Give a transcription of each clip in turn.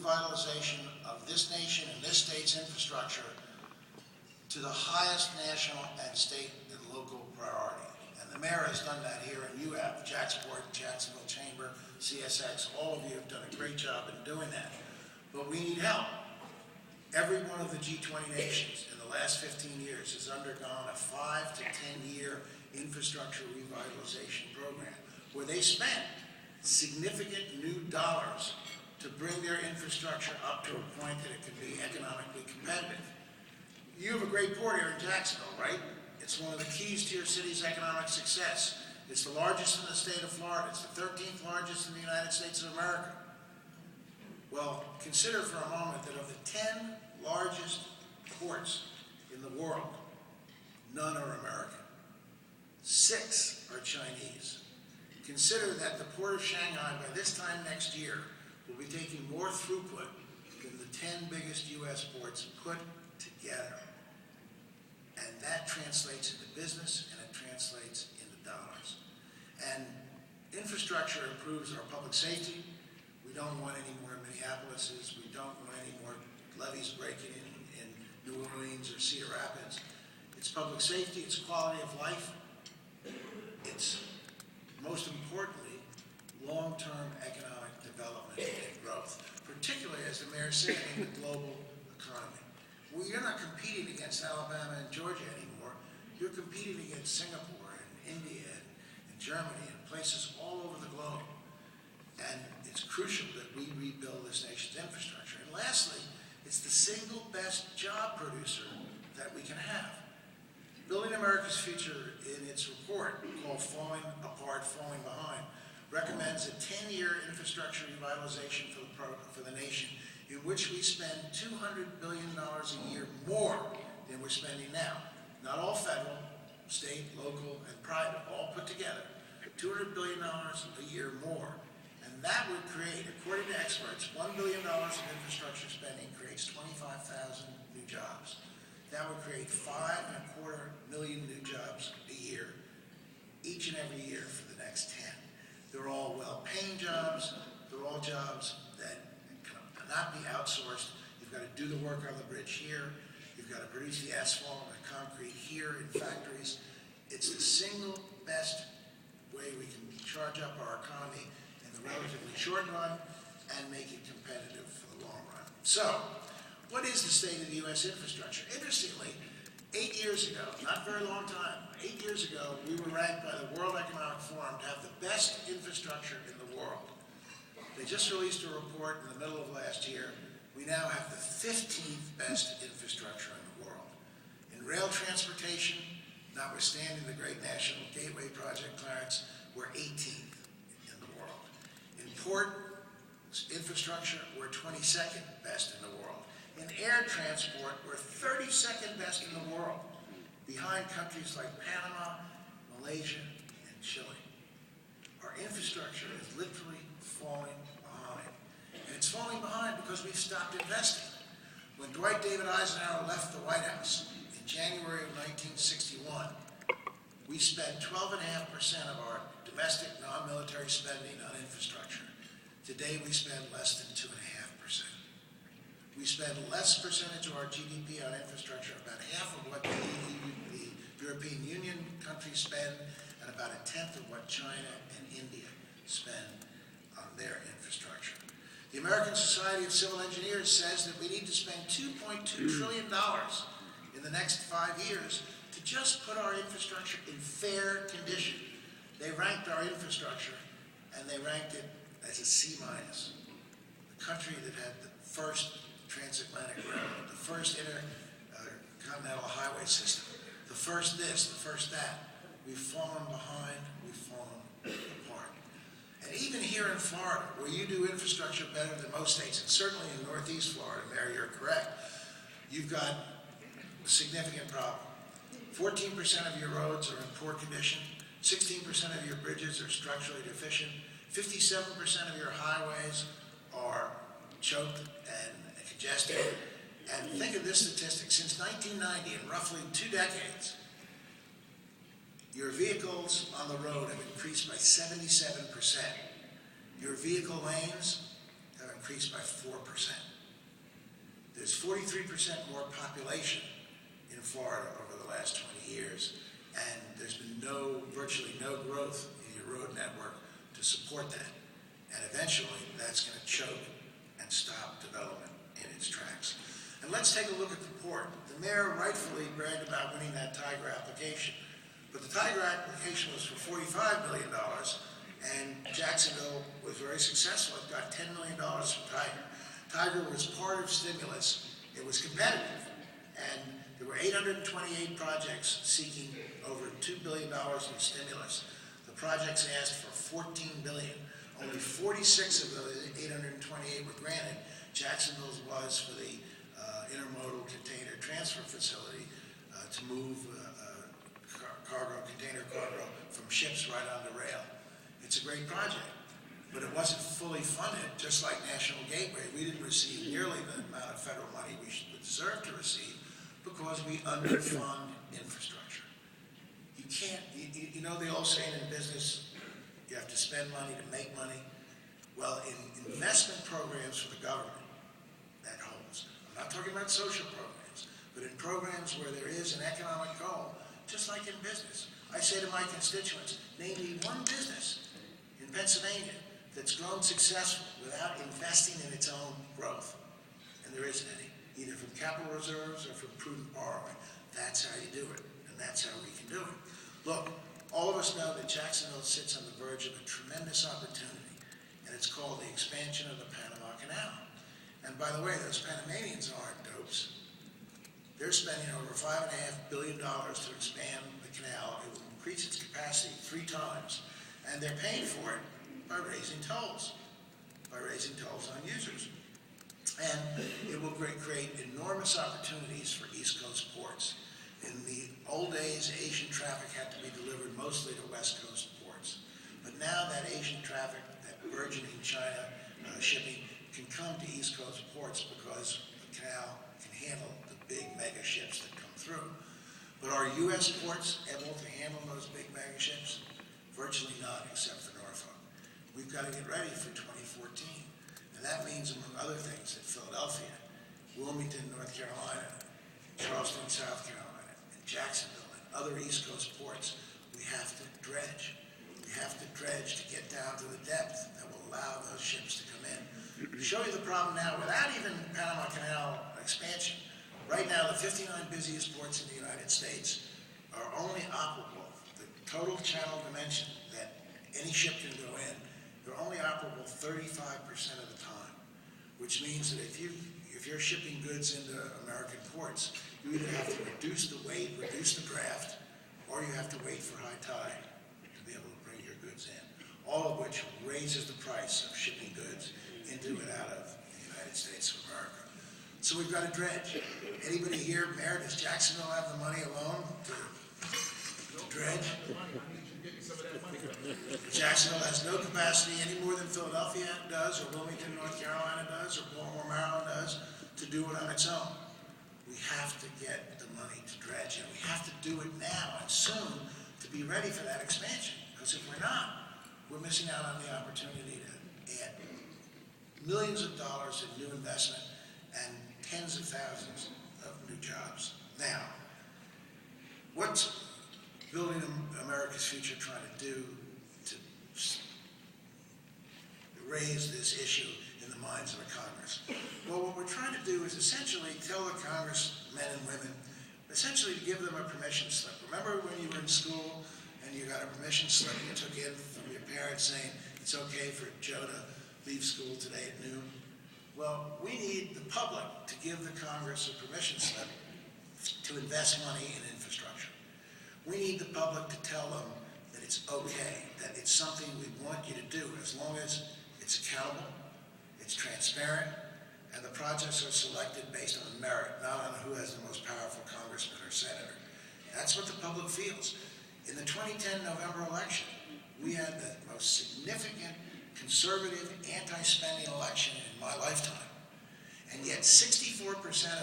revitalization of this nation and this state's infrastructure to the highest national and state and local priority. And the mayor has done that here, and you have, JAX Board, Jacksonville Chamber, CSX, all of you have done a great job in doing that. But we need help. Every one of the G20 nations in the last 15 years has undergone a 5 to 10 year infrastructure revitalization program where they spent significant new dollars to bring their infrastructure up to a point that it can be economically competitive. You have a great port here in Jacksonville, right? It's one of the keys to your city's economic success. It's the largest in the state of Florida. It's the 13th largest in the United States of America. Well, consider for a moment that of the 10 largest ports in the world, none are American. 6 are Chinese. Consider that the Port of Shanghai, by this time next year, will be taking more throughput than the 10 biggest U.S. ports put together. And that translates into business, and it translates into dollars. And infrastructure improves our public safety. We don't want any more Minneapolises. We don't want any more levees breaking in New Orleans or Cedar Rapids. It's public safety, it's quality of life. It's, most importantly, long-term economic development and growth, particularly, as the mayor said, in the global economy. Well, you're not competing against Alabama and Georgia anymore. You're competing against Singapore and India and Germany and places all over the globe. And it's crucial that we rebuild this nation's infrastructure. And lastly, it's the single best job producer that we can have. Building America's Future, in its report called Falling Apart, Falling Behind, recommends a 10-year infrastructure revitalization for the nation, in which we spend $200 billion a year more than we're spending now. Not all federal, state, local, and private, all put together. $200 billion a year more. And that would create, according to experts, $1 billion of infrastructure spending creates 25,000 new jobs. That would create 5.25 million new jobs a year, each and every year for the next 10. They're all well-paying jobs. They're all jobs that cannot be outsourced. You've got to do the work on the bridge here. You've got to produce the asphalt and the concrete here in factories. It's the single best way we can charge up our economy in the relatively short run and make it competitive for the long run. So, what is the state of the U.S. infrastructure? Interestingly, 8 years ago, not a very long time, 8 years ago, we were ranked by the World Economic Forum to have the best infrastructure in the world. They just released a report in the middle of last year. We now have the 15th best infrastructure in the world. In rail transportation, notwithstanding the great National Gateway Project clearance, we're 18th in the world. In port infrastructure, we're 22nd best in the world. In air transport, we're 32nd best in the world, behind countries like Panama, Malaysia, and Chile. Our infrastructure is literally falling behind. And it's falling behind because we've stopped investing. When Dwight David Eisenhower left the White House in January of 1961, we spent 12.5% of our domestic non-military spending on infrastructure. Today, we spend less than 2.5%. We spend less percentage of our GDP on infrastructure, about half of what the European Union countries spend, and about 1/10 of what China and India spend on their infrastructure. The American Society of Civil Engineers says that we need to spend $2.2 trillion in the next 5 years to just put our infrastructure in fair condition. They ranked our infrastructure, and they ranked it as a C-. The country that had the first transatlantic railroad, the first intercontinental highway system, the first this, the first that. We've fallen behind, we've fallen apart. And even here in Florida, where you do infrastructure better than most states, and certainly in Northeast Florida, Mayor, you're correct, you've got a significant problem. 14% of your roads are in poor condition, 16% of your bridges are structurally deficient, 57% of your highways are choked and congested. And think of this statistic, since 1990, in roughly 2 decades, your vehicles on the road have increased by 77%. Your vehicle lanes have increased by 4%. There's 43% more population in Florida over the last 20 years, and there's been virtually no growth in your road network to support that. And eventually, that's going to choke and stop development in its tracks. And let's take a look at the port. The mayor rightfully bragged about winning that Tiger application, but the Tiger application was for $45 million, and Jacksonville was very successful. It got $10 million from Tiger. Tiger was part of stimulus. It was competitive, and there were 828 projects seeking over $2 billion in stimulus. The projects asked for $14 billion. Only 46 of those 828 were granted. Jacksonville's was for the intermodal container transfer facility to move container cargo from ships right onto rail. It's a great project, but it wasn't fully funded, just like National Gateway. We didn't receive nearly the amount of federal money we deserve to receive because we underfund infrastructure. You can't, you know the old saying in business, you have to spend money to make money. Well, in investment programs for the government, that holds. I'm not talking about social programs, but in programs where there is an economic goal, just like in business. I say to my constituents, name me one business in Pennsylvania that's grown successful without investing in its own growth. And there isn't any, either from capital reserves or from prudent borrowing. That's how you do it, and that's how we can do it. Look, all of us know that Jacksonville sits on the verge of a tremendous opportunity, and it's called the expansion of the Panama Canal. And by the way, those Panamanians aren't dopes. They're spending over $5.5 billion to expand the canal. It will increase its capacity 3 times, and they're paying for it by raising tolls on users. And it will create enormous opportunities for East Coast ports. In the old days, Asian traffic had to be delivered mostly to West Coast ports. But now that Asian traffic, that burgeoning China shipping, can come to East Coast ports because the canal can handle the big mega ships that come through. But are U.S. ports able to handle those big mega ships? Virtually not, except for Norfolk. We've got to get ready for 2014. And that means, among other things, that Philadelphia, Wilmington, North Carolina, Charleston, South Carolina, Jacksonville, and other East Coast ports, we have to dredge. We have to dredge to get down to the depth that will allow those ships to come in. To show you the problem now, without even Panama Canal expansion, right now the 59 busiest ports in the United States are only operable, the total channel dimension that any ship can go in, they're only operable 35% of the time, which means that if you're shipping goods into American ports, you either have to reduce the weight, reduce the draft, or you have to wait for high tide to be able to bring your goods in, all of which raises the price of shipping goods into and out of the United States of America. So we've got to dredge. Anybody here, Mayor, does Jacksonville have the money alone to dredge? Jacksonville has no capacity any more than Philadelphia does, or Wilmington, North Carolina does, or Baltimore, Maryland does, to do it on its own. We have to get the money to dredge, and we have to do it now and soon to be ready for that expansion. Because if we're not, we're missing out on the opportunity to add millions of dollars in new investment and tens of thousands of new jobs. Now, what's Building America's Future trying to do to raise this issue in the minds of the Congress? Well, what we're trying to do is essentially tell the congressmen and women, essentially to give them a permission slip. Remember when you were in school and you got a permission slip you took in from your parents saying it's okay for Joe to leave school today at noon? Well, we need the public to give the Congress a permission slip to invest money in infrastructure. We need the public to tell them that it's okay, that it's something we want you to do, as long as it's accountable, it's transparent, and the projects are selected based on merit, not on who has the most powerful congressman or senator. That's what the public feels. In the 2010 November election, we had the most significant conservative anti-spending election in my lifetime. And yet 64%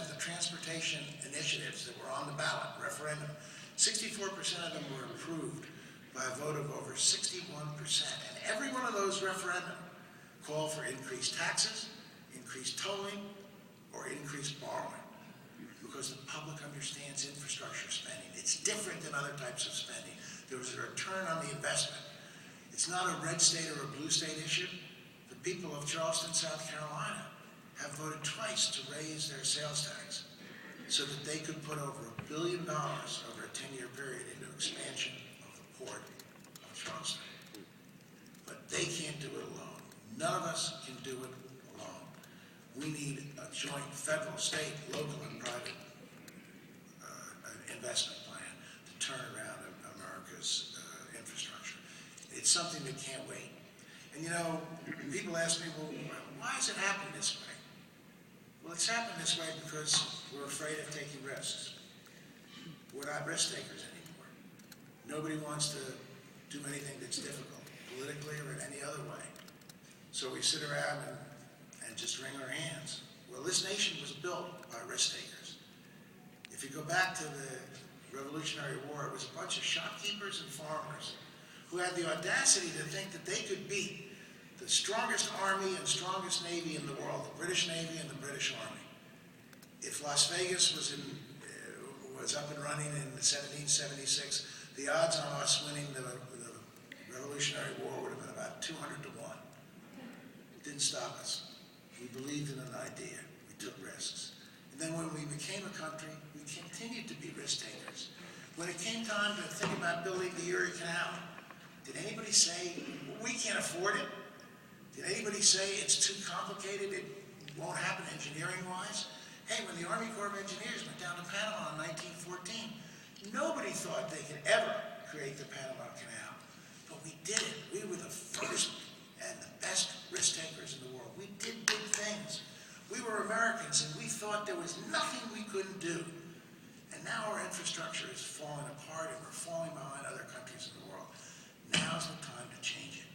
of the transportation initiatives that were on the ballot, referendum, 64% of them were approved by a vote of over 61%. And every one of those referendum called for increased taxes, increase tolling or increase borrowing, because the public understands infrastructure spending. It's different than other types of spending. There was a return on the investment. It's not a red state or a blue state issue. The people of Charleston, South Carolina have voted twice to raise their sales tax so that they could put over $1 billion over a 10-year period into expansion of the port of Charleston. But they can't do it alone. None of us can do it alone. We need a joint federal, state, local, and private investment plan to turn around America's infrastructure. It's something that can't wait. And you know, people ask me, well, why has it happened this way? Well, it's happened this way because we're afraid of taking risks. We're not risk takers anymore. Nobody wants to do anything that's difficult, politically or in any other way. So we sit around and just wring our hands. Well, this nation was built by risk takers. If you go back to the Revolutionary War, it was a bunch of shopkeepers and farmers who had the audacity to think that they could beat the strongest army and strongest navy in the world, the British Navy and the British Army. If Las Vegas was up and running in 1776, the odds on us winning the Revolutionary War would have been about 200 to 1. It didn't stop us. We believed in an idea. We took risks. And then when we became a country, we continued to be risk takers. When it came time to think about building the Erie Canal, did anybody say, well, we can't afford it? Did anybody say it's too complicated, it won't happen engineering-wise? Hey, when the Army Corps of Engineers went down to Panama in 1914, nobody thought they could ever create the Panama Canal. But we did it. We were the first and the best risk takers in the world. We did big things. We were Americans, and we thought there was nothing we couldn't do. And now our infrastructure is falling apart, and we're falling behind other countries in the world. Now's the time to change it.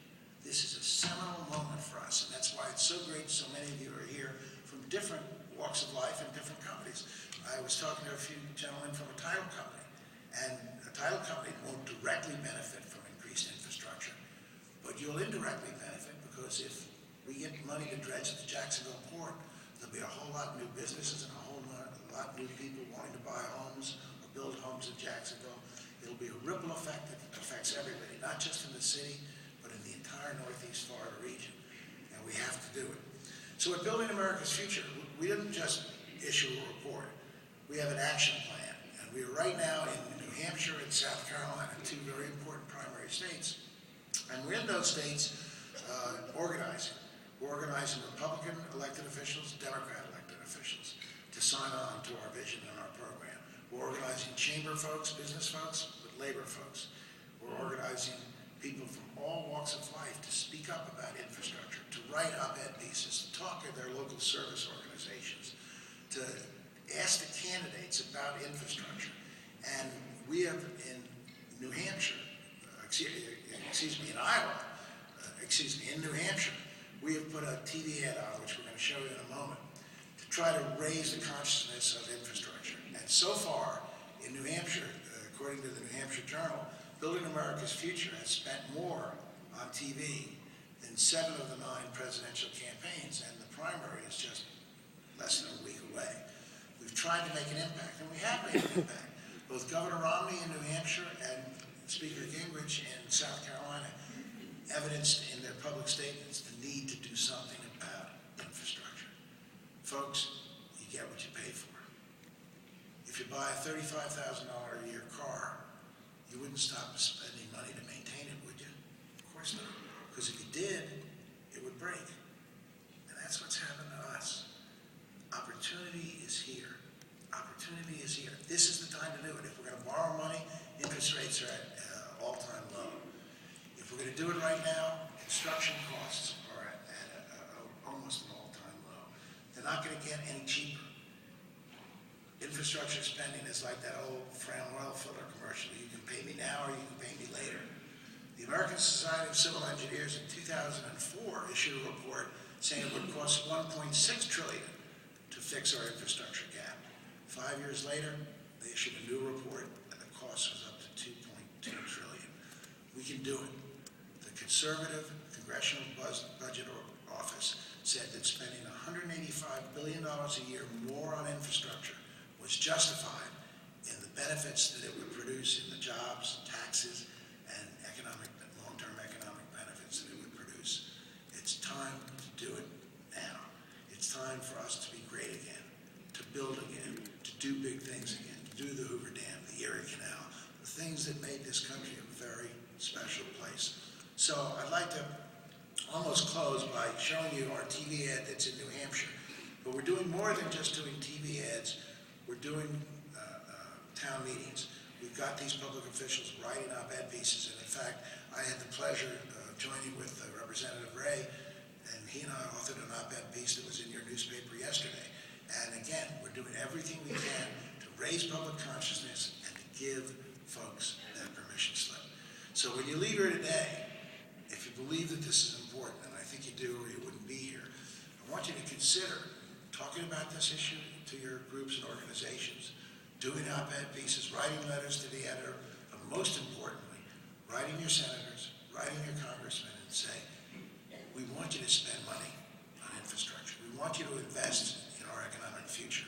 This is a seminal moment for us, and that's why it's so great so many of you are here from different walks of life and different companies. I was talking to a few gentlemen from a title company, and a title company won't directly benefit from increased infrastructure, but you'll indirectly benefit because if we get money to dredge the Jacksonville port, there'll be a whole lot of new businesses and a whole lot of new people wanting to buy homes or build homes in Jacksonville. It'll be a ripple effect that affects everybody, not just in the city, but in the entire Northeast Florida region, and we have to do it. So at Building America's Future, we didn't just issue a report. We have an action plan, and we are right now in New Hampshire and South Carolina, two very important primary states, and we're in those states organizing. We're organizing Republican elected officials, Democrat elected officials to sign on to our vision and our program. We're organizing chamber folks, business folks, but labor folks. We're organizing people from all walks of life to speak up about infrastructure, to write op-ed pieces, to talk to their local service organizations, to ask the candidates about infrastructure. And we have in New Hampshire, in Iowa, in New Hampshire, we have put a TV ad on, which we're going to show you in a moment, to try to raise the consciousness of infrastructure. And so far, in New Hampshire, according to the New Hampshire Journal, Building America's Future has spent more on TV than 7 of the 9 presidential campaigns, and the primary is just less than a week away. We've tried to make an impact, and we have made an impact. Both Governor Romney in New Hampshire and Speaker Gingrich in South Carolina evidenced in their public statements the need to do something about infrastructure. Folks, you get what you pay for. If you buy a $35,000 a year car, you wouldn't stop spending money to maintain it, would you? Of course not. Because if you did, it would break. And that's what's happened to us. Opportunity is here. Opportunity is here. This is the time to do it. If we're going to borrow money, interest rates are at all-time low. If we're going to do it right now, construction costs are at almost an all-time low. They're not going to get any cheaper. Infrastructure spending is like that old Fram oil filler commercial. You can pay me now or you can pay me later. The American Society of Civil Engineers in 2004 issued a report saying it would cost $1.6 trillion to fix our infrastructure gap. 5 years later, they issued a new report and the cost was up to $2.2 trillion. We can do it. The conservative Congressional Budget Office said that spending $185 billion a year more on infrastructure was justified in the benefits that it would produce in the jobs, taxes, and long-term economic benefits that it would produce. It's time to do it now. It's time for us to be great again, to build again, to do big things again, to do the Hoover Dam, the Erie Canal, the things that made this country a very special place. So I'd like to almost close by showing you our TV ad that's in New Hampshire. But we're doing more than just doing TV ads. We're doing town meetings. We've got these public officials writing op-ed pieces, and in fact, I had the pleasure of joining with Representative Ray, and he and I authored an op-ed piece that was in your newspaper yesterday. And again, we're doing everything we can to raise public consciousness and to give folks that permission slip. So when you leave here today, if you believe that this is important, and I think you do or you wouldn't be here, I want you to consider talking about this issue to your groups and organizations, doing op-ed pieces, writing letters to the editor, but most importantly, writing your senators, writing your congressmen and say, we want you to spend money on infrastructure. We want you to invest in our economic future.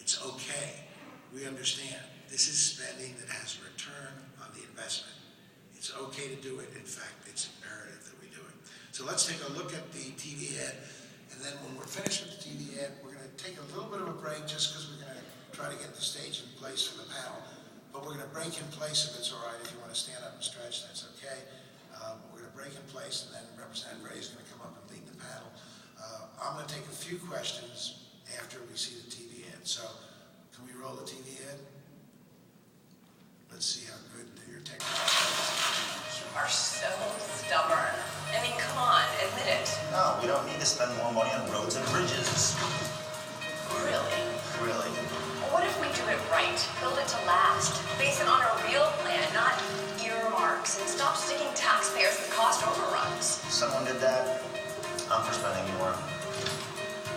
It's okay. We understand. This is spending that has a return on the investment. It's okay to do it. In fact, it's imperative that we do it. So let's take a look at the TV ad, and then when we're finished with the TV ad, we're going to take a little bit of a break just because we're going to try to get the stage in place for the panel. But we're going to break in place if it's all right. If you want to stand up and stretch, that's okay. We're going to break in place, and then Representative Ray is going to come up and lead the panel. I'm going to take a few questions after we see the TV ad. So can we roll the TV ad? Let's see how good your technology is. You are so stubborn. I mean, come on, admit it. No, we don't need to spend more money on roads and bridges. Really? Really? What if we do it right? Build it to last. Base it on a real plan, not earmarks, and stop sticking taxpayers with cost overruns. Someone did that. I'm for spending more.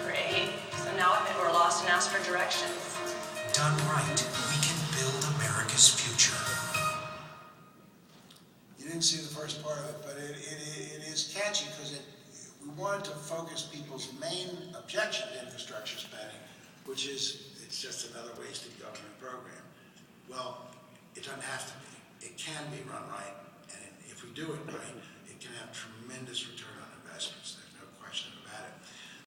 Great. So now admit we're lost and ask for directions. Done right, we can build America's future. You didn't see the first part of it, but it is catchy because we wanted to focus people's main objection to infrastructure spending, which is it's just another wasted government program. Well, it doesn't have to be. It can be run right, and if we do it right, it can have tremendous return on investments there.